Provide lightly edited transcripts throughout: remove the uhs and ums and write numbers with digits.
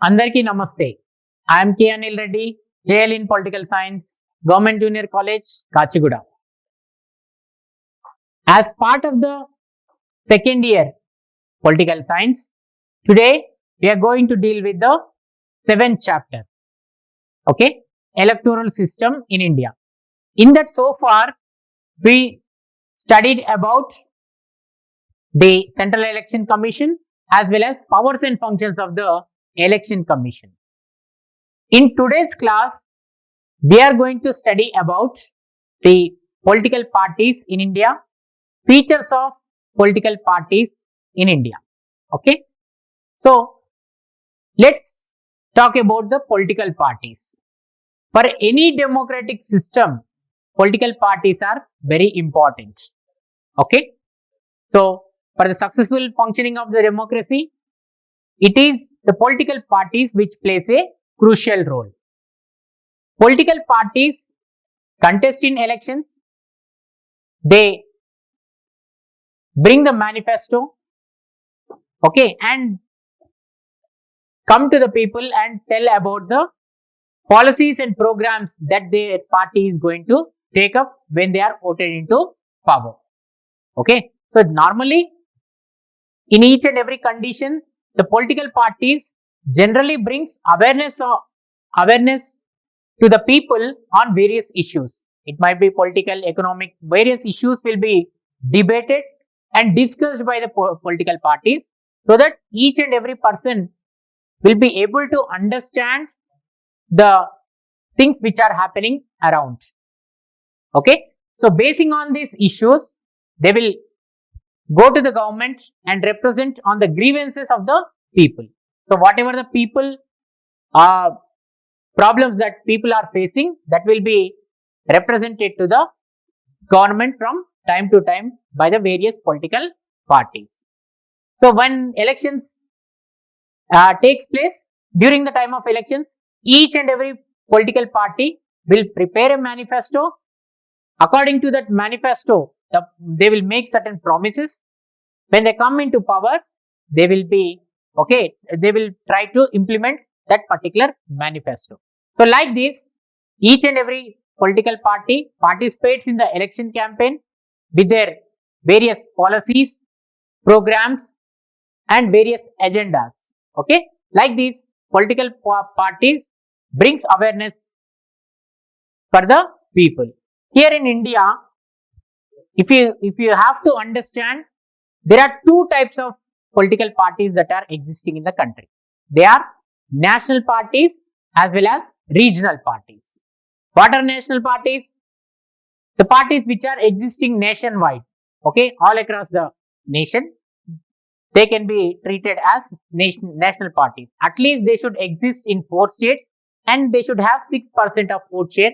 Andarki namaste. I am K. Anil Reddy, JL in Political Science, Government Junior College, Kachiguda. As part of the second year Political Science, today we are going to deal with the seventh chapter, okay, electoral system in India. In that, so far we studied about the Central Election Commission as well as powers and functions of the Election Commission. In today's class, we are going to study about the political parties in India, features of political parties in India. Okay. So, let's talk about the political parties. For any democratic system, political parties are very important. Okay. So, for the successful functioning of the democracy, it is the political parties which plays a crucial role. Political parties contest in elections, they bring the manifesto, okay, and come to the people and tell about the policies and programs that their party is going to take up when they are voted into power. Okay, so normally in each and every condition, the political parties generally brings awareness to the people on various issues. It might be political, economic, various issues will be debated and discussed by the political parties so that each and every person will be able to understand the things which are happening around. Okay, so basing on these issues, they will go to the government and represent on the grievances of the people. So whatever the people problems that people are facing, that will be represented to the government from time to time by the various political parties. So when elections takes place, during the time of elections, each and every political party will prepare a manifesto. According to that manifesto, they will make certain promises. When they come into power, they will be they will try to implement that particular manifesto. So like this, each and every political party participates in the election campaign with their various policies, programs and various agendas. Okay, like these political parties brings awareness for the people. Here in India, if you have to understand, there are two types of political parties that are existing in the country. They are national parties as well as regional parties. What are national parties? The parties which are existing nationwide, okay, all across the nation, they can be treated as national parties. At least they should exist in 4 states and they should have 6% of vote share.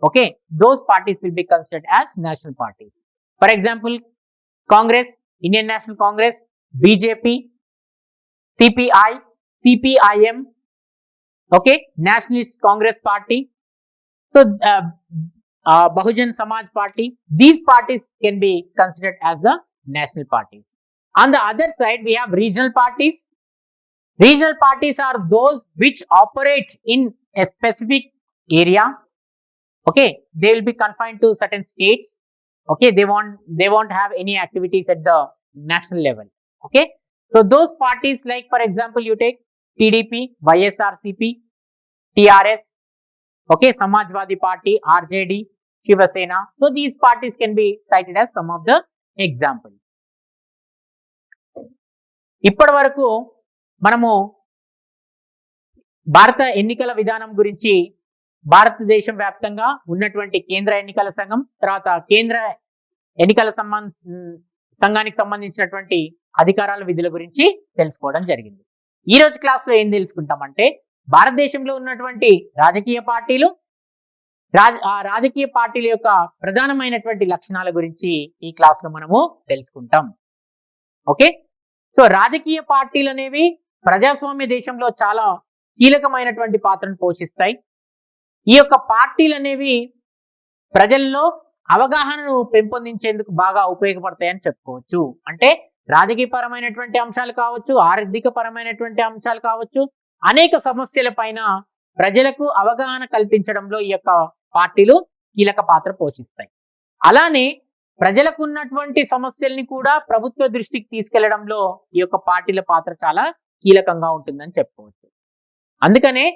Okay, those parties will be considered as national parties. For example, Congress, Indian National Congress, BJP, CPI, CPIM, okay, Nationalist Congress Party. So, Bahujan Samaj Party, these parties can be considered as the national parties. On the other side, we have regional parties. Regional parties are those which operate in a specific area. Okay, they will be confined to certain states. Okay, they won't have any activities at the national level. Okay, so those parties, like for example, you take TDP, YSRCP, TRS, okay, Samajwadi Party, RJD, Shiva Sena. So these parties can be cited as some of the examples. ఇప్పటి వరకు మనము భారత ఎన్నికల విధానం గురించి, భారతదేశం వ్యాప్తంగా ఉన్నటువంటి కేంద్ర ఎన్నికల సంఘం, తర్వాత కేంద్ర ఎన్నికల సంఘానికి సంబంధించినటువంటి అధికారాల విధుల గురించి తెలుసుకోవడం జరిగింది. ఈ రోజు క్లాస్ లో ఏం తెలుసుకుంటామంటే, భారతదేశంలో ఉన్నటువంటి రాజకీయ పార్టీలు, రాజకీయ పార్టీల యొక్క ప్రధానమైనటువంటి లక్షణాల గురించి ఈ క్లాస్ లో మనము తెలుసుకుంటాం. ఓకే, సో రాజకీయ పార్టీలు అనేవి ప్రజాస్వామ్య దేశంలో చాలా కీలకమైనటువంటి పాత్రను పోషిస్తాయి. ఈ యొక్క పార్టీలు అనేవి ప్రజల్లో అవగాహనను పెంపొందించేందుకు బాగా ఉపయోగపడతాయని చెప్పుకోవచ్చు. అంటే రాజకీయ పరమైనటువంటి అంశాలు కావచ్చు, ఆర్థిక పరమైనటువంటి అంశాలు కావచ్చు, అనేక సమస్యల పైన ప్రజలకు అవగాహన కల్పించడంలో ఈ యొక్క పార్టీలు కీలక పాత్ర పోషిస్తాయి. అలానే ప్రజలకు ఉన్నటువంటి సమస్యల్ని కూడా ప్రభుత్వ దృష్టికి తీసుకెళ్లడంలో ఈ యొక్క పార్టీల పాత్ర చాలా కీలకంగా ఉంటుందని చెప్పుకోవచ్చు. అందుకనే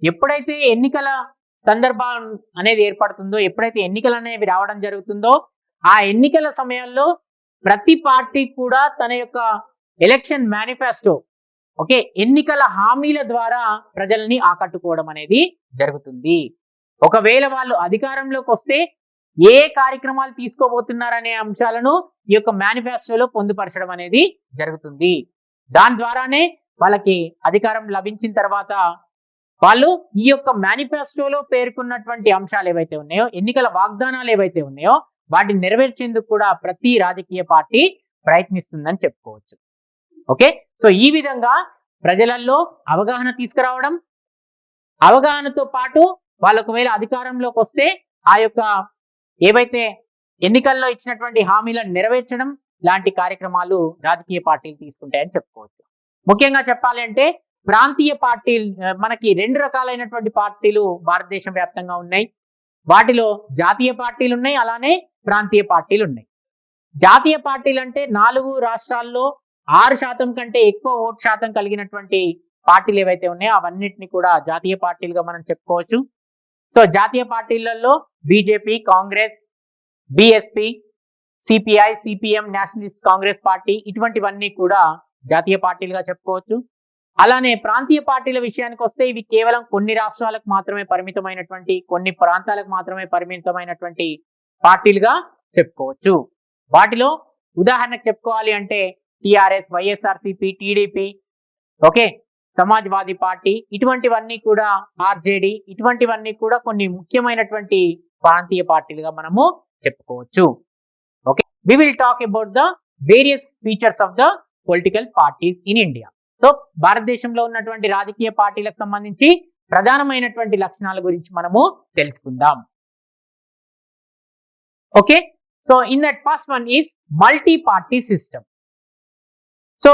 ఎప్పుడైతే ఎన్నికల సందర్భం అనేది ఏర్పడుతుందో, ఎప్పుడైతే ఎన్నికలు అనేవి రావడం జరుగుతుందో, ఆ ఎన్నికల సమయంలో ప్రతి పార్టీ కూడా తన యొక్క ఎలక్షన్ మేనిఫెస్టో, ఓకే, ఎన్నికల హామీల ద్వారా ప్రజల్ని ఆకట్టుకోవడం అనేది జరుగుతుంది. ఒకవేళ వాళ్ళు అధికారంలోకి వస్తే ఏ కార్యక్రమాలు తీసుకోబోతున్నారనే అంశాలను ఈ యొక్క మేనిఫెస్టోలో పొందుపరచడం అనేది జరుగుతుంది. దాని ద్వారానే వాళ్ళకి అధికారం లభించిన తర్వాత వాళ్ళు ఈ యొక్క మేనిఫెస్టోలో పేర్కొన్నటువంటి అంశాలు ఏవైతే ఉన్నాయో, ఎన్నికల వాగ్దానాలు ఏవైతే ఉన్నాయో వాటిని నెరవేర్చేందుకు కూడా ప్రతి రాజకీయ పార్టీ ప్రయత్నిస్తుందని చెప్పుకోవచ్చు. ఓకే, సో ఈ విధంగా ప్రజలలో అవగాహన తీసుకురావడం, అవగాహనతో పాటు వాళ్ళు ఒకవేళ అధికారంలోకి వస్తే ఆ యొక్క ఏవైతే ఎన్నికల్లో ఇచ్చినటువంటి హామీలను నెరవేర్చడం లాంటి కార్యక్రమాలు రాజకీయ పార్టీలు తీసుకుంటాయని చెప్పుకోవచ్చు. ముఖ్యంగా చెప్పాలి అంటే ప్రాంతీయ పార్టీలు, మనకి రెండు రకాలైనటువంటి పార్టీలు భారతదేశం వ్యాప్తంగా ఉన్నాయి. వాటిలో జాతీయ పార్టీలు ఉన్నాయి, అలానే ప్రాంతీయ పార్టీలు ఉన్నాయి. జాతీయ పార్టీలు అంటే 4 రాష్ట్రాల్లో 6% కంటే ఎక్కువ ఓటు శాతం కలిగినటువంటి పార్టీలు ఏవైతే ఉన్నాయో అవన్నిటిని కూడా జాతీయ పార్టీలుగా మనం చెప్పుకోవచ్చు. సో జాతీయ పార్టీలలో BJP, Congress, BSP, CPI, CPM, Nationalist Congress party, ఇటువంటివన్నీ కూడా జాతీయ పార్టీలుగా చెప్పుకోవచ్చు. అలానే ప్రాంతీయ పార్టీల విషయానికి వస్తే ఇవి కేవలం కొన్ని రాష్ట్రాలకు మాత్రమే పరిమితమైనటువంటి, కొన్ని ప్రాంతాలకు మాత్రమే పరిమితమైనటువంటి పార్టీలుగా చెప్పుకోవచ్చు. వాటిలో ఉదాహరణకు చెప్పుకోవాలి అంటే TRS, YSRCP, TDP, okay, Samajwadi party, ఇటువంటివన్నీ కూడా ఆర్జేడి, ఇటువంటివన్నీ కూడా కొన్ని ముఖ్యమైనటువంటి ప్రాంతీయ పార్టీలుగా మనము చెప్పుకోవచ్చు. Okay, we will talk about the various features of the political parties in India. So భారతదేశంలో ఉన్నటువంటి రాజకీయ పార్టీలకు సంబంధించి ప్రధానమైనటువంటి లక్షణాల గురించి మనము తెలుసుకుందాం. Okay, so in that first one is multi party system. So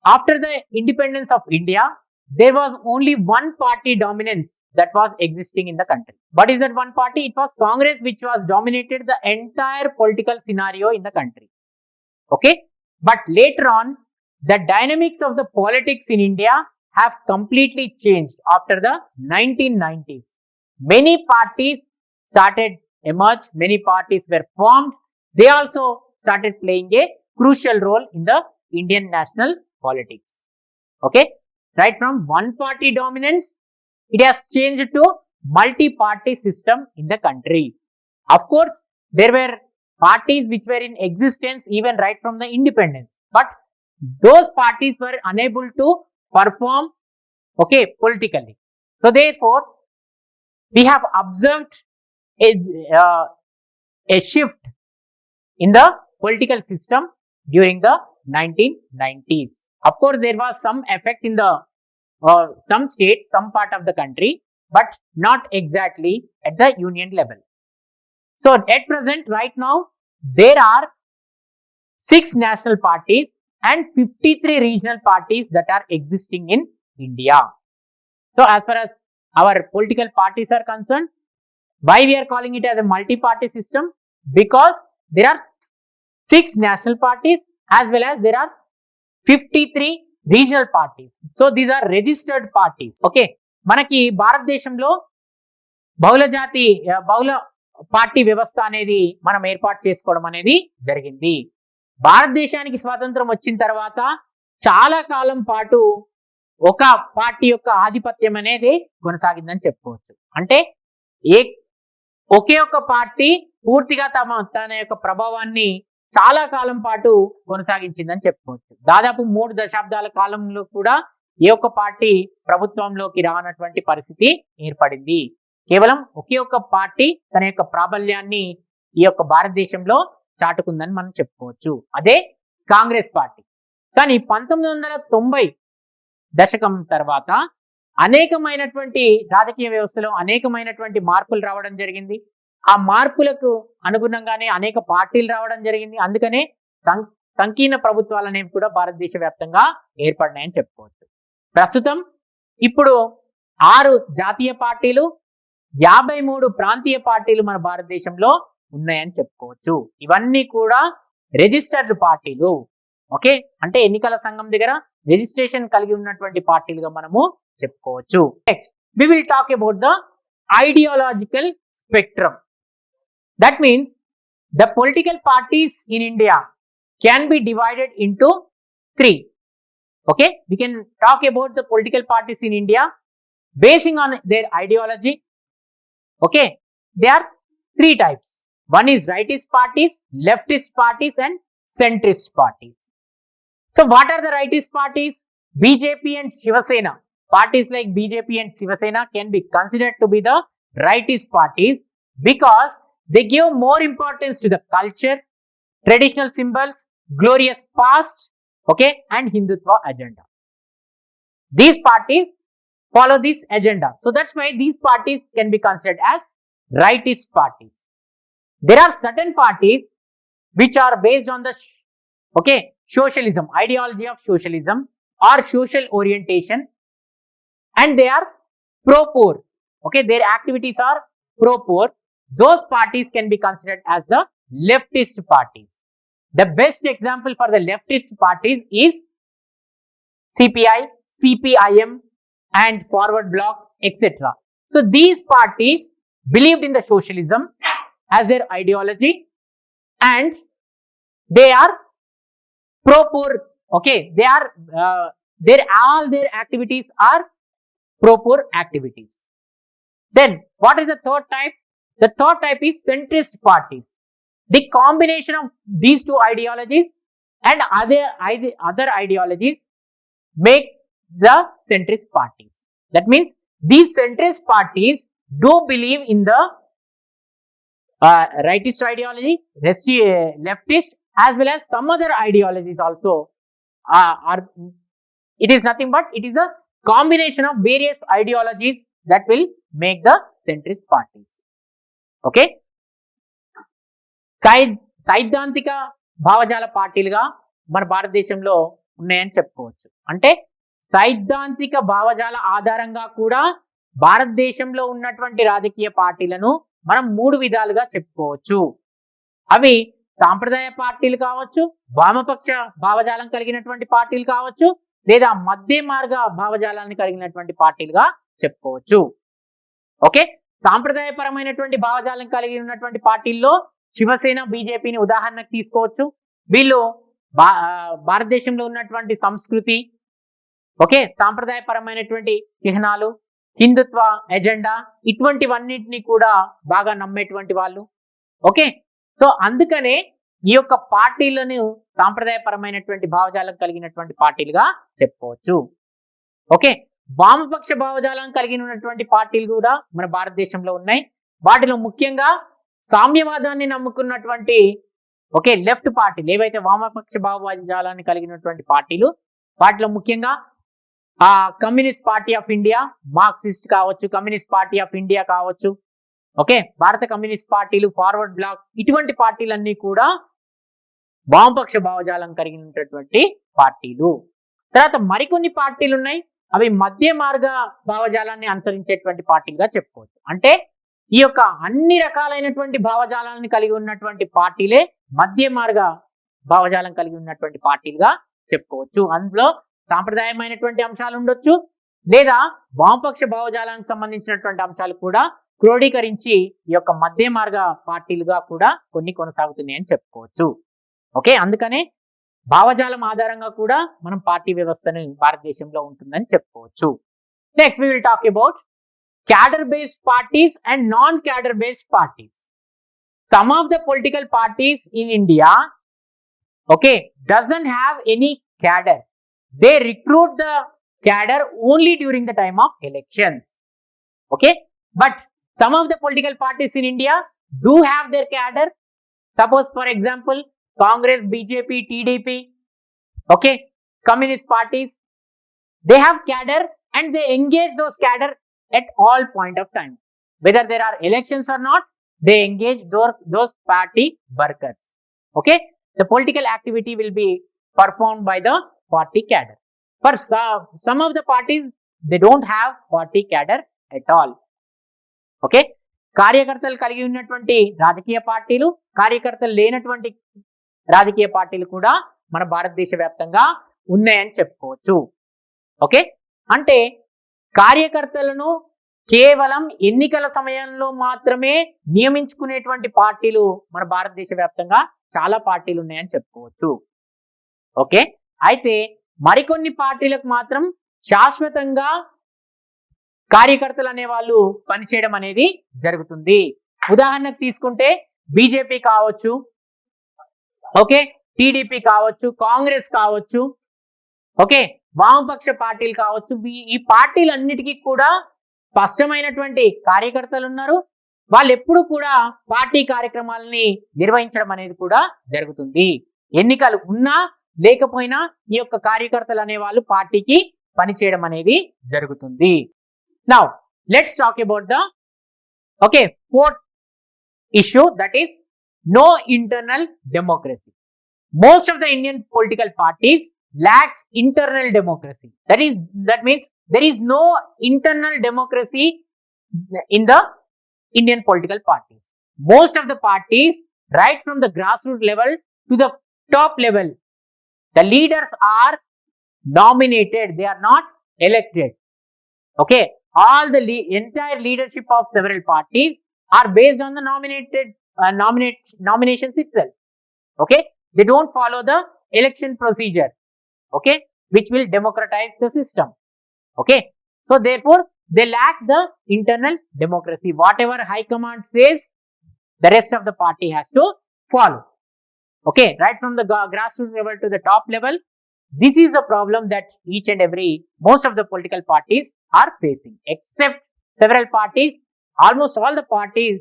after the independence of India, there was only one party dominance that was existing in the country. What is that one party? It was Congress, which was dominated the entire political scenario in the country. Okay, but later on, the dynamics of the politics in India have completely changed after the 1990s. Many parties started emerge, many parties were formed. They also started playing a crucial role in the Indian national politics. Okay, right from one party dominance, it has changed to multi-party system in the country. Of course, there were parties which were in existence even right from the independence, but those parties were unable to perform, okay, politically. So therefore, we have observed a shift in the political system during the 1990s. Of course, there was some effect in the some states, some part of the country, but not exactly at the union level. So at present, right now, there are 6 national parties and 53 regional parties that are existing in India. So as far as our political parties are concerned, why we are calling it as a multi-party system? Because there are 6 national parties as well as there are 53 regional parties. So these are registered parties. Okay, మనకి భారతదేశంలో బహుళ party వ్యవస్థ అనేది మనం ఏర్పాటు చేసుకోవడం అనేది జరిగింది. భారతదేశానికి స్వాతంత్రం వచ్చిన తర్వాత చాలా కాలం పాటు ఒక పార్టీ యొక్క ఆధిపత్యం అనేది కొనసాగిందని చెప్పుకోవచ్చు. అంటే ఒకే ఒక పార్టీ పూర్తిగా తన యొక్క ప్రభావాన్ని చాలా కాలం పాటు కొనసాగించిందని చెప్పుకోవచ్చు. దాదాపు 3 దశాబ్దాల కాలంలో కూడా ఏ ఒక్క పార్టీ ప్రభుత్వంలోకి రానటువంటి పరిస్థితి ఏర్పడింది. కేవలం ఒకే ఒక్క పార్టీ తన యొక్క ప్రాబల్యాన్ని ఈ యొక్క భారతదేశంలో చాటుకుందని మనం చెప్పుకోవచ్చు. అదే కాంగ్రెస్ పార్టీ. కానీ 1990 దశకం తర్వాత అనేకమైనటువంటి రాజకీయ వ్యవస్థలో అనేకమైనటువంటి మార్పులు రావడం జరిగింది. ఆ మార్పులకు అనుగుణంగానే అనేక పార్టీలు రావడం జరిగింది. అందుకనే సంకీర్ణ ప్రభుత్వాలు అనేవి కూడా భారతదేశ వ్యాప్తంగా ఏర్పడినాయని చెప్పుకోవచ్చు. ప్రస్తుతం ఇప్పుడు 6 జాతీయ పార్టీలు 53 ప్రాంతీయ పార్టీలు మన భారతదేశంలో ఉన్నాయని చెప్పుకోవచ్చు. ఇవన్నీ కూడా రిజిస్టర్డ్ పార్టీలు. ఓకే, అంటే ఎన్నికల సంఘం దగ్గర రిజిస్ట్రేషన్ కలిగి ఉన్నటువంటి పార్టీలుగా మనము చెప్పుకోవచ్చు. Next we will talk about the ideological spectrum. That means the political parties in India can be divided into 3. Okay, we can talk about the political parties in India basing on their ideology. Okay, there are 3 types. One is rightist parties, leftist parties and centrist parties. So what are the rightist parties? BJP and Shiva Sena. Parties like BJP and Shiva Sena can be considered to be the rightist parties because they give more importance to the culture, traditional symbols, glorious past, okay, and Hindutva agenda. These parties follow this agenda. So that's why these parties can be considered as rightist parties. There are certain parties which are based on the socialism, ideology of socialism or social orientation, and they are pro-poor. Okay, their activities are pro-poor. Those parties can be considered as the leftist parties. The best example for the leftist parties is CPI, CPIM and Forward Bloc, etc. So these parties believed in the socialism as their ideology and they are pro-poor. Okay, they are all their activities are pro-poor activities. Then what is the third type? The third type is centrist parties. The combination of these two ideologies and other ideologies make the centrist parties. That means these centrist parties do believe in the rightist ideology, leftist, as well as some other ideologies also are. It is nothing but it is a combination of various ideologies that will make the centrist parties. Okay, సైద్ధాంతిక భావజాల పార్టీలుగా మన భారతదేశంలో ఉన్నాయని చెప్పుకోవచ్చు. అంటే సైద్ధాంతిక భావజాల ఆధారంగా కూడా భారతదేశంలో ఉన్నటువంటి రాజకీయ పార్టీలను మనం 3 విధాలుగా చెప్పుకోవచ్చు. అవి సాంప్రదాయ పార్టీలు కావచ్చు, వామపక్ష భావజాలం కలిగినటువంటి పార్టీలు కావచ్చు, లేదా మధ్య మార్గ భావజాలాన్ని కలిగినటువంటి పార్టీలుగా చెప్పుకోవచ్చు. ఓకే, సాంప్రదాయపరమైనటువంటి భావజాలం కలిగి ఉన్నటువంటి పార్టీల్లో శివసేన, బీజేపీని ఉదాహరణకు తీసుకోవచ్చు. వీళ్ళు భారతదేశంలో ఉన్నటువంటి సంస్కృతి, ఓకే, సాంప్రదాయపరమైనటువంటి చిహ్నాలు, హిందుత్వ ఎజెండా ఇటువంటివన్నింటినీ కూడా బాగా నమ్మేటువంటి వాళ్ళు. ఓకే, సో అందుకనే ఈ యొక్క పార్టీలను సాంప్రదాయపరమైనటువంటి భావజాలం కలిగినటువంటి పార్టీలుగా చెప్పుకోవచ్చు. ఓకే, వామపక్ష భావజాలం కలిగి ఉన్నటువంటి పార్టీలు కూడా మన భారతదేశంలో ఉన్నాయి. వాటిలో ముఖ్యంగా సామ్యవాదాన్ని నమ్ముకున్నటువంటి లెఫ్ట్ పార్టీలు ఏవైతే వామపక్ష భావజాలాన్ని కలిగినటువంటి పార్టీలు, వాటిలో ముఖ్యంగా communist party of India, Marxist కావచ్చు, కమ్యూనిస్ట్ పార్టీ ఆఫ్ ఇండియా కావచ్చు, ఓకే, భారత కమ్యూనిస్ట్ పార్టీలు, ఫార్వర్డ్ బ్లాక్, ఇటువంటి పార్టీలన్నీ కూడా వామపక్ష భావజాలం కలిగినటువంటి పార్టీలు. తర్వాత మరికొన్ని పార్టీలు ఉన్నాయి, అవి మధ్య మార్గ భావజాలాన్ని అనుసరించేటువంటి పార్టీలుగా చెప్పుకోవచ్చు. అంటే ఈ యొక్క అన్ని రకాలైనటువంటి భావజాలాన్ని కలిగి ఉన్నటువంటి పార్టీలే మధ్య మార్గ భావజాలం కలిగి ఉన్నటువంటి పార్టీలుగా చెప్పుకోవచ్చు. అందులో సాంప్రదాయమైనటువంటి అంశాలు ఉండొచ్చు, లేదా వామపక్ష భావజాలానికి సంబంధించినటువంటి అంశాలు కూడా క్రోడీకరించి ఈ యొక్క మధ్య మార్గ పార్టీలుగా కూడా కొన్ని కొనసాగుతున్నాయని చెప్పుకోవచ్చు. ఓకే, అందుకనే భావజాలం ఆధారంగా కూడా మనం పార్టీ వ్యవస్థను భారతదేశంలో ఉంటుందని చెప్పుకోవచ్చు. Next we will talk about cadre based parties and non cadre based parties. Some of the political parties in India, okay, doesn't have any cadre. They recruit the cadre only during the time of elections. Okay, but some of the political parties in India do have their cadre. Suppose for example Congress, BJP, TDP, okay, communist parties, they have cadre and they engage those cadre at all point of time. Whether there are elections or not, they engage those party workers. Okay, the political activity will be performed by the party cadre. For some of the parties, they don't have party cadre at all. Okay, కార్యకర్తలు కలిగి ఉన్నటువంటి రాజకీయ పార్టీలు, కార్యకర్తలు లేనటువంటి రాజకీయ పార్టీలు కూడా మన భారతదేశ వ్యాప్తంగా ఉన్నాయని చెప్పుకోవచ్చు. ఓకే, అంటే కార్యకర్తలను కేవలం ఎన్నికల సమయంలో మాత్రమే నియమించుకునేటువంటి పార్టీలు మన భారతదేశ వ్యాప్తంగా చాలా పార్టీలు ఉన్నాయని చెప్పుకోవచ్చు. ఓకే, అయితే మరికొన్ని పార్టీలకు మాత్రం శాశ్వతంగా కార్యకర్తలు అనే వాళ్ళు పనిచేయడం అనేది జరుగుతుంది. ఉదాహరణకు తీసుకుంటే బీజేపీ కావచ్చు, ఓకే, టీడీపీ కావచ్చు, కాంగ్రెస్ కావచ్చు, ఓకే, వామపక్ష పార్టీలు కావచ్చు. ఈ పార్టీలన్నిటికీ కూడా స్పష్టమైనటువంటి కార్యకర్తలు ఉన్నారు. వాళ్ళు ఎప్పుడు కూడా పార్టీ కార్యక్రమాలని నిర్వహించడం అనేది కూడా జరుగుతుంది. ఎన్నికలు ఉన్నా లేకపోయినా ఈ యొక్క కార్యకర్తలు అనే వాళ్ళు పార్టీకి పనిచేయడం అనేది జరుగుతుంది. Now let's talk about the fourth issue, that is no internal democracy. Most of the Indian political parties lacks internal democracy. That means there is no internal democracy in the Indian political parties. Most of the parties, right from the grassroots level to the top level, the leaders are nominated, they are not elected. Okay, all the entire leadership of several parties are based on the nominations itself. Okay, they don't follow the election procedure, okay, which will democratize the system. Okay, so therefore they lack the internal democracy. Whatever high command says, the rest of the party has to follow. Okay, right from the grassroots level to the top level, this is a problem that most of the political parties are facing. Except several parties, almost all the parties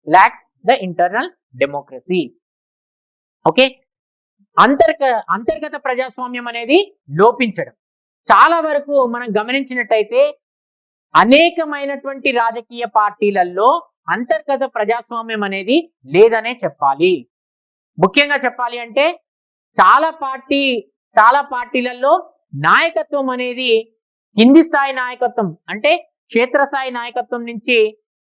lacks the internal democracy. Okay, అంతర్గత ప్రజాస్వామ్యం అనేది లోపించడం. చాలా వరకు మనం గమనించినట్టయితే అనేకమైనటువంటి రాజకీయ పార్టీలలో అంతర్గత ప్రజాస్వామ్యం అనేది లేదనే చెప్పాలి. ముఖ్యంగా చెప్పాలి అంటే చాలా పార్టీలలో నాయకత్వం అనేది కింది స్థాయి నాయకత్వం, అంటే క్షేత్రస్థాయి నాయకత్వం నుంచి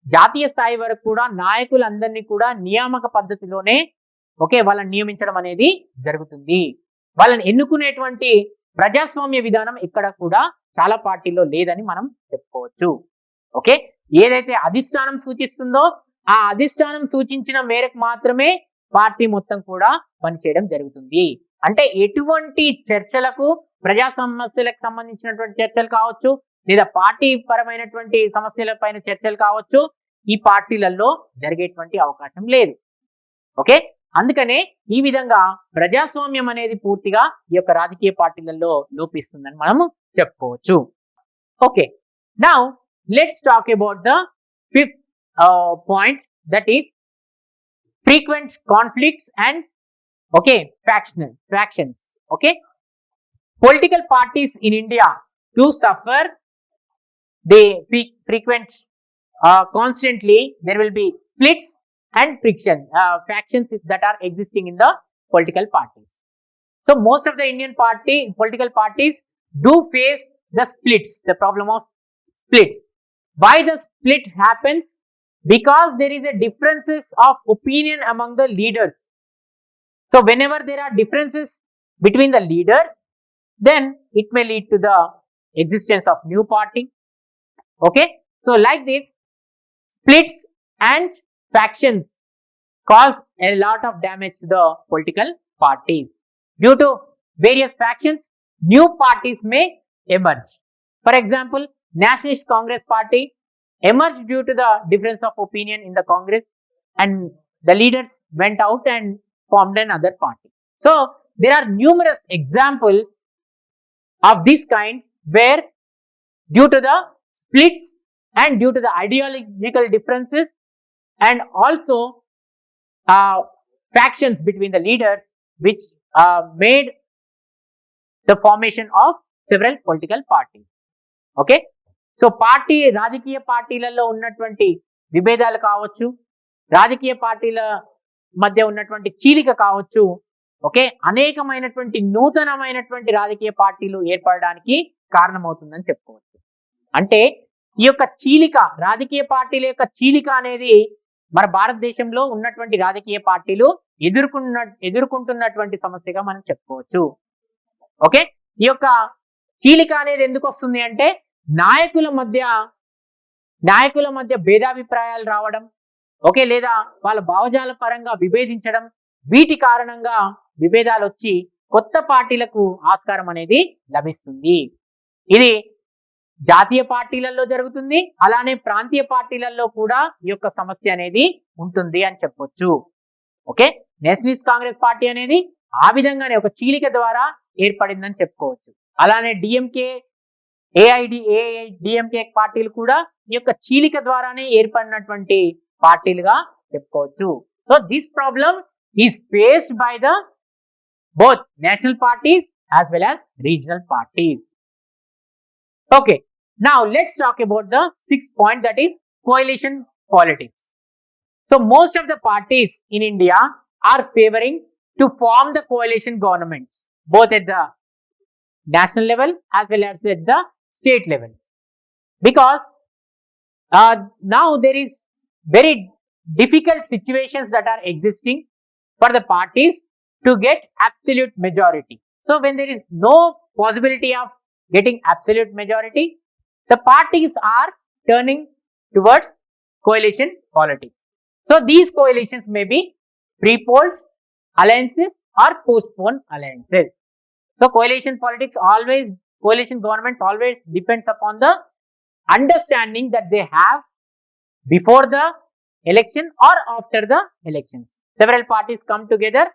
జాతీయ స్థాయి వరకు కూడా నాయకులందరినీ కూడా నియామక పద్ధతిలోనే వాళ్ళని నియమించడం అనేది జరుగుతుంది. వాళ్ళని ఎన్నుకునేటువంటి ప్రజాస్వామ్య విధానం ఎక్కడ కూడా చాలా పార్టీల్లో లేదని మనం చెప్పుకోవచ్చు. ఓకే, ఏదైతే అధిష్టానం సూచిస్తుందో ఆ అధిష్టానం సూచించిన మేరకు మాత్రమే పార్టీ మొత్తం కూడా పనిచేయడం జరుగుతుంది. అంటే ఎటువంటి చర్చలకు, ప్రజా సమస్యలకు సంబంధించినటువంటి చర్చలు కావచ్చు, లేదా పార్టీ పరమైనటువంటి సమస్యల పైన చర్చలు కావచ్చు, ఈ పార్టీలలో జరిగేటువంటి అవకాశం లేదు. ఓకే, అందుకనే ఈ విధంగా ప్రజాస్వామ్యం అనేది పూర్తిగా ఈ యొక్క రాజకీయ పార్టీలలో లోపిస్తుందని మనము చెప్పుకోవచ్చు. Okay, now let's talk about the fifth point, that is frequent conflicts and factions. Okay, political parties in India do suffer, they frequent constantly there will be splits and factions that are existing in the political parties. So most of the Indian political parties do face the splits, the problem of splits. Why the split happens? Because there is a differences of opinion among the leaders. So whenever there are differences between the leaders, then it may lead to the existence of new party. Okay, so like this, splits and factions cause a lot of damage to the political parties. Due to various factions, new parties may emerge. For example, Nationalist Congress Party emerged due to the difference of opinion in the Congress, and the leaders went out and formed another party. So there are numerous examples of this kind where due to the splits and due to the ideological differences and also factions between the leaders, which made the formation of several political parties. Okay, so రాజకీయ పార్టీలలో ఉన్నటువంటి విభేదాలు కావచ్చు, రాజకీయ పార్టీల మధ్య ఉన్నటువంటి చీలిక కావచ్చు, ఓకే, అనేకమైనటువంటి నూతనమైనటువంటి రాజకీయ పార్టీలు ఏర్పడడానికి కారణమవుతుందని చెప్పుకోవచ్చు. అంటే ఈ యొక్క చీలిక, రాజకీయ పార్టీల యొక్క చీలిక అనేది మన భారతదేశంలో ఉన్నటువంటి రాజకీయ పార్టీలు ఎదుర్కొంటున్నటువంటి సమస్యగా మనం చెప్పుకోవచ్చు. ఓకే, ఈ యొక్క చీలిక అనేది ఎందుకు వస్తుంది అంటే నాయకుల మధ్య భేదాభిప్రాయాలు రావడం, ఓకే, లేదా వాళ్ళ భావజాల పరంగా విభేదించడం, వీటి కారణంగా విభేదాలు వచ్చి కొత్త పార్టీలకు ఆస్కారం అనేది లభిస్తుంది. ఇది జాతీయ పార్టీలలో జరుగుతుంది, అలానే ప్రాంతీయ పార్టీలలో కూడా ఈ యొక్క సమస్య అనేది ఉంటుంది అని చెప్పొచ్చు. ఓకే, నేషనలిస్ట్ కాంగ్రెస్ పార్టీ అనేది ఆ విధంగానే ఒక చీలిక ద్వారా ఏర్పడిందని చెప్పుకోవచ్చు. అలానే డిఎంకే, ఏఐడిఎంకే పార్టీలు కూడా ఈ యొక్క చీలిక ద్వారానే ఏర్పడినటువంటి పార్టీలుగా చెప్పుకోవచ్చు. So this problem is faced by the both national parties as well as regional parties. Okay, now let's talk about the sixth point, that is coalition politics. So most of the parties in India are favoring to form the coalition governments both at the national level as well as at the state levels, because now there is very difficult situations that are existing for the parties to get absolute majority. So when there is no possibility of getting absolute majority, the parties are turning towards coalition politics. So these coalitions may be pre-polled alliances or postponed alliances. So coalition governments always depends upon the understanding that they have before the election or after the elections. Several parties come together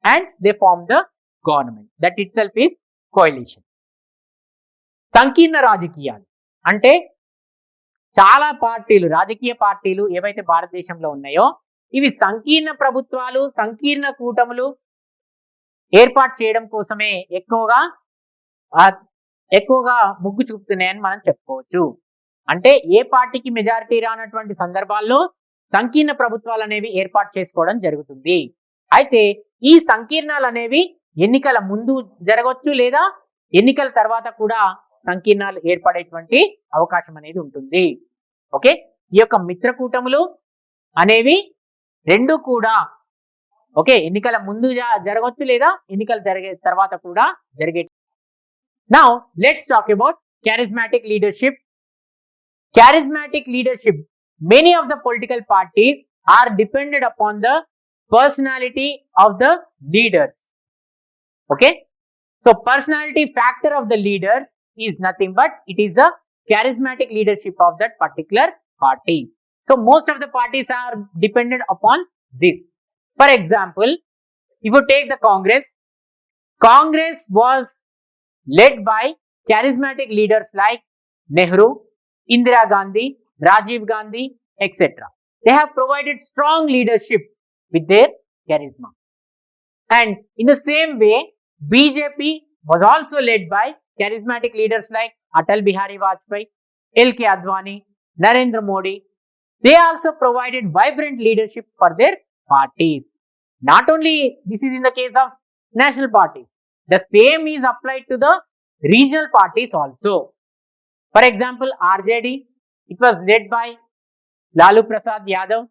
and they form the government. That itself is coalition. సంకీర్ణ రాజకీయాలు అంటే చాలా పార్టీలు, రాజకీయ పార్టీలు ఏవైతే భారతదేశంలో ఉన్నాయో ఇవి సంకీర్ణ ప్రభుత్వాలు, సంకీర్ణ కూటములు ఏర్పాటు చేయడం కోసమే ఎక్కువగా మొగ్గు చూపుతున్నాయని మనం చెప్పుకోవచ్చు. అంటే ఏ పార్టీకి మెజారిటీ రానటువంటి సందర్భాల్లో సంకీర్ణ ప్రభుత్వాలు అనేవి ఏర్పాటు చేసుకోవడం జరుగుతుంది. అయితే ఈ సంకీర్ణాలు అనేవి ఎన్నికల ముందు జరగవచ్చు, లేదా ఎన్నికల తర్వాత కూడా సంకీర్ణాలు ఏర్పడేటువంటి అవకాశం అనేది ఉంటుంది. ఓకే, ఈ యొక్క మిత్రకూటములు అనేవి రెండు కూడా ఓకే ఎన్నికల ముందు జరగవచ్చు, లేదా ఎన్నికలు జరిగే తర్వాత కూడా జరిగే. Now let's talk about charismatic leadership. Charismatic leadership, many of the political parties are dependent upon the personality of the leaders. Okay, so personality factor of the leader is nothing but it is the charismatic leadership of that particular party. So most of the parties are dependent upon this. For example, if you take the Congress was led by charismatic leaders like Nehru, Indira Gandhi, Rajiv Gandhi, etc. They have provided strong leadership with their charisma. And in the same way, BJP was also led by charismatic leaders like Atal Bihari Vajpayee, L.K. Advani, Narendra Modi. They also provided vibrant leadership for their parties. Not only this is in the case of national parties, the same is applied to the regional parties also. For example, RJD, it was led by Lalu Prasad Yadav.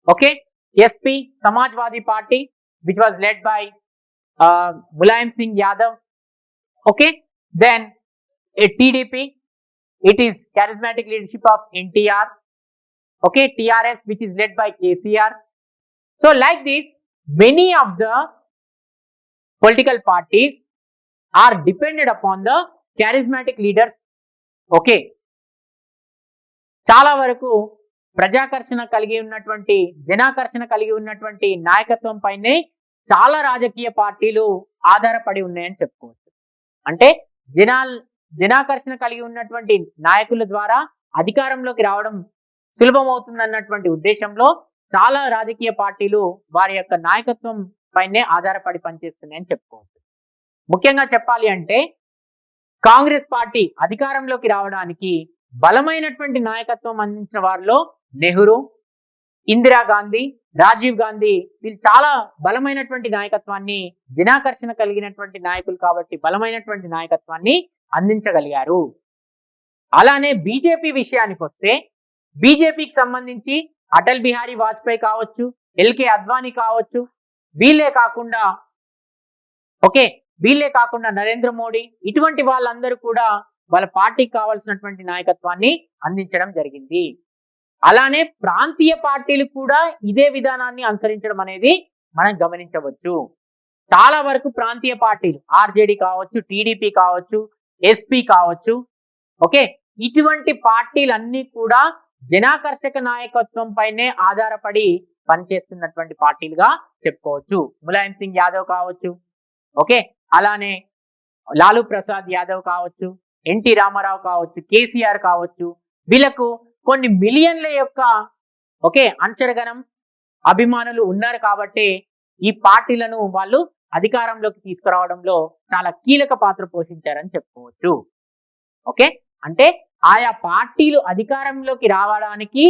Okay, SP, Samajwadi Party, which was led by Mulayam Singh Yadav. Okay, then a TDP, it is charismatic leadership of NTR. Okay, TRS, which is led by KCR. So like this, many of the political parties are dependent upon the charismatic leaders. Okay, చాలా వరకు ప్రజాకర్షణ కలిగి ఉన్నటువంటి, జనాకర్షణ కలిగి ఉన్నటువంటి నాయకత్వం పైనే చాలా రాజకీయ పార్టీలు ఆధారపడి ఉన్నాయని చెప్పుకోవచ్చు. అంటే జనాకర్షణ కలిగి ఉన్నటువంటి నాయకుల ద్వారా అధికారంలోకి రావడం సులభం అవుతుందన్నటువంటి ఉద్దేశంలో చాలా రాజకీయ పార్టీలు వారి యొక్క నాయకత్వం పైనే ఆధారపడి పనిచేస్తున్నాయని చెప్పుకోవచ్చు. ముఖ్యంగా చెప్పాలి అంటే కాంగ్రెస్ పార్టీ అధికారంలోకి రావడానికి బలమైనటువంటి నాయకత్వం అందించిన వారిలో నెహ్రూ, ఇందిరా గాంధీ, రాజీవ్ గాంధీ వీళ్ళు చాలా బలమైనటువంటి నాయకత్వాన్ని, జనాకర్షణ కలిగినటువంటి నాయకులు కాబట్టి బలమైనటువంటి నాయకత్వాన్ని అందించగలిగారు. అలానే బీజేపీ విషయానికి వస్తే బీజేపీకి సంబంధించి అటల్ బిహారీ వాజ్పేయి కావచ్చు, ఎల్కే అద్వానీ కావచ్చు, వీళ్ళే కాకుండా వీళ్ళే కాకుండా నరేంద్ర మోడీ, ఇటువంటి వాళ్ళందరూ కూడా వాళ్ళ పార్టీకి కావాల్సినటువంటి నాయకత్వాన్ని అందించడం జరిగింది. అలానే ప్రాంతీయ పార్టీలు కూడా ఇదే విధానాన్ని అనుసరించడం అనేది మనం గమనించవచ్చు. చాలా వరకు ప్రాంతీయ పార్టీలు ఆర్జేడీ కావచ్చు, టీడీపీ కావచ్చు, ఎస్పీ కావచ్చు, ఇటువంటి పార్టీలన్నీ కూడా జనాకర్షక నాయకత్వం పైనే ఆధారపడి పనిచేస్తున్నటువంటి పార్టీలుగా చెప్పుకోవచ్చు. ములాయం సింగ్ యాదవ్ కావచ్చు, అలానే లాలూ ప్రసాద్ యాదవ్ కావచ్చు, ఎన్టీ రామారావు కావచ్చు, కేసీఆర్ కావచ్చు, వీళ్ళకు కొన్ని మిలియన్ల యొక్క అంచరగణం అభిమానులు ఉన్నారు కాబట్టి ఈ పార్టీలను వాళ్ళు అధికారంలోకి తీసుకురావడంలో చాలా కీలక పాత్ర పోషించారని చెప్పుకోవచ్చు. అంటే ఆయా పార్టీలు అధికారంలోకి రావడానికి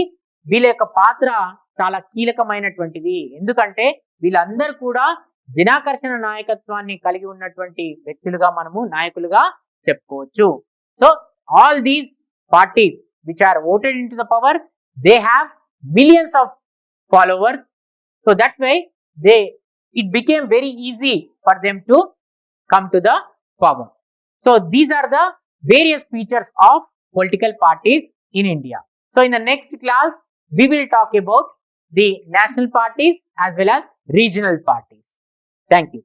వీళ్ళ యొక్క పాత్ర చాలా కీలకమైనటువంటిది. ఎందుకంటే వీళ్ళందరూ కూడా జనాకర్షణ నాయకత్వాన్ని కలిగి ఉన్నటువంటి వ్యక్తులుగా మనము నాయకులుగా చెప్పుకోవచ్చు. So all these parties which are voted into the power, they have millions of followers, so that's why it became very easy for them to come to the power. So these are the various features of political parties in India. So in the next class we will talk about the national parties as well as regional parties. Thank you.